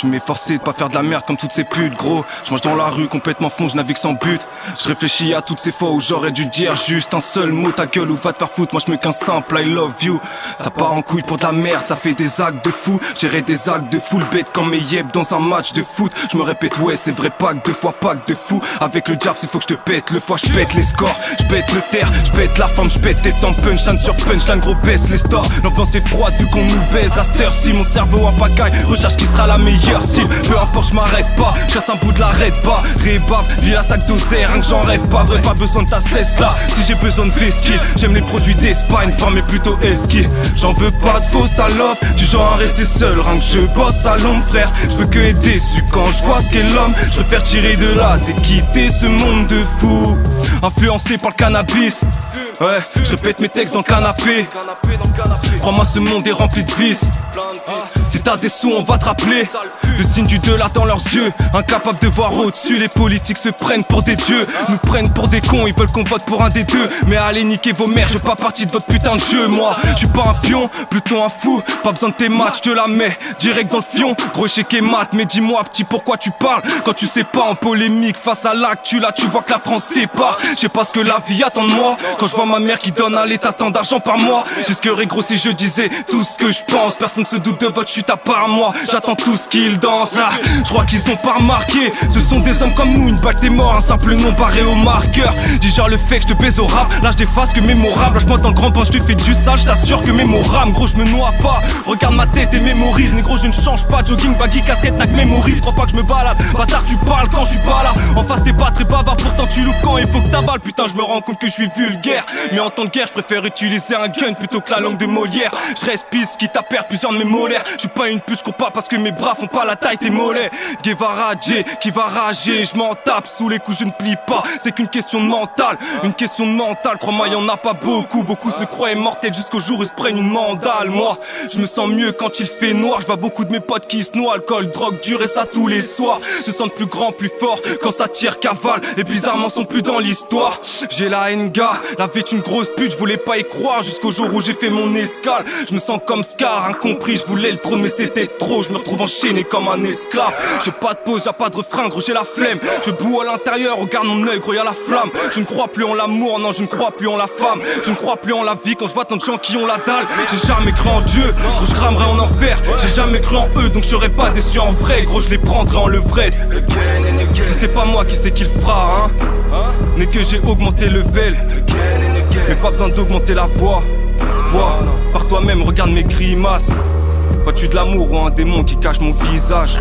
Je m'efforçais de pas faire de la merde comme toutes ces putes, gros. Je marche dans la rue complètement fond, je navigue sans but. Je réfléchis à toutes ces fois où j'aurais dû dire juste un seul mot, ta gueule ou va te faire foutre. Moi je me qu'un simple I love you. Ça part en couille pour de la merde, ça fait des actes de fou. J'irai des actes de full bête comme mes yep dans un match de foot. Je me répète ouais c'est vrai, pas que deux fois, pas que de fou. Avec le diable, il faut que je te pète le foie, je pète les scores, je pète le terre, je pète la femme, je pète tes temps, punchline sur punchline, gros baisse les stores. L'ambiance est froide vu qu'on nous baise à cette heure-ci. Mon cerveau en pagaille, recherche qui sera la meilleure cible. Peu importe, je m'arrête pas, je casse un bout de l'arrête pas. Rébab, vis la sac d'oseille, rien que j'en rêve pas. Vrai, pas besoin de ta cesse là, si j'ai besoin de whisky. J'aime les produits d'Espagne, femme mais plutôt esqui. J'en veux pas de faux salopes, du genre à rester seul. Rien que je bosse à l'ombre frère, je peux que être déçu quand je vois ce qu'est l'homme. Je préfère tirer de là, t'es quitter ce monde de fou. Influencé par le cannabis, ouais, je répète mes textes dans le canapé. Crois-moi ce monde est rempli de vices. Si t'as des sous on va te rappeler le signe du delà dans leurs yeux. Incapables de voir au-dessus, les politiques se prennent pour des dieux. Nous prennent pour des cons, ils veulent qu'on vote pour un des deux. Mais allez niquer vos mères, je fais pas partie de votre putain de jeu. Moi, je suis pas un pion, plutôt un fou. Pas besoin de tes matchs, je te la mets direct dans le fion. Gros chèque et mat, mais dis-moi petit pourquoi tu parles quand tu sais pas en polémique face à l'actu. Là tu vois que la France sépare. Je sais pas ce que la vie attend de moi. Quand je vois ma mère qui donne à l'état tant d'argent par mois, j'esquerais gros si je disais tout ce que je pense. Personne se doute de votre chute à part moi. J'attends tout ce qu'ils dansent. Ah, je crois qu'ils ont pas remarqué. Ce sont des hommes comme nous, une balle t'es mort, un simple nom barré au marqueur. Dis genre le fait que je te baise au rap, là je déface que mémorable. Lâche-moi dans le grand bain, je te fais du sale, je t'assure que mémorable. Gros je me noie pas, regarde ma tête et mémorise. Négro je ne change pas, jogging, baggy, casquette, tac, mémorise. Crois pas que je me balade, bâtard tu parles quand je suis pas là. En face t'es pas très bavard, pourtant tu l'ouvres quand il faut que t'avales. Putain je me rends compte que je suis vulgaire, mais en temps de guerre je préfère utiliser un gun plutôt que la langue de Molière. Je reste pisse, quitte à perdre plusieurs de mes molaires. Je suis pas une pute, je cours pas parce que mes bras font pas la taille tes mollets. Guevara J, qui va rager, je m'en tape sous les coups, je ne plie pas. C'est qu'une question de mental, une question de mental. Crois-moi y'en a pas beaucoup, beaucoup se croient immortels jusqu'au jour où ils se prennent une mandale. Moi, je me sens mieux quand il fait noir. Je vois beaucoup de mes potes qui se noient, alcool, drogue, dur et ça tous les soirs. Se sentent plus grands, plus forts quand ça tire, cavale. Et bizarrement sont plus dans l'histoire. J'ai la haine gars, la vie est une grosse pute, je voulais pas y croire jusqu'au jour où j'ai fait mon escale. Je me sens comme Scar, incompris, je voulais le trône mais c'était trop. Je me retrouve enchaîné comme un esclave. J'ai pas de pause, y'a pas de refrain, gros j'ai la flemme. Je boue à l'intérieur, regarde mon œil, gros y'a la flamme. Je ne crois plus en l'amour, non je ne crois plus en la femme. Je ne crois plus en la vie quand je vois tant de gens qui ont la dalle. J'ai jamais cru en Dieu, gros je cramerai en enfer. J'ai jamais cru en eux donc je serai pas déçu en vrai. Gros je les prendrai en levrette. Si c'est pas moi qui sais qu'il fera hein, n'est que j'ai augmenté le level. Mais pas besoin d'augmenter la voix. Vois, par toi-même regarde mes grimaces. Vois-tu de l'amour ou un démon qui cache mon visage?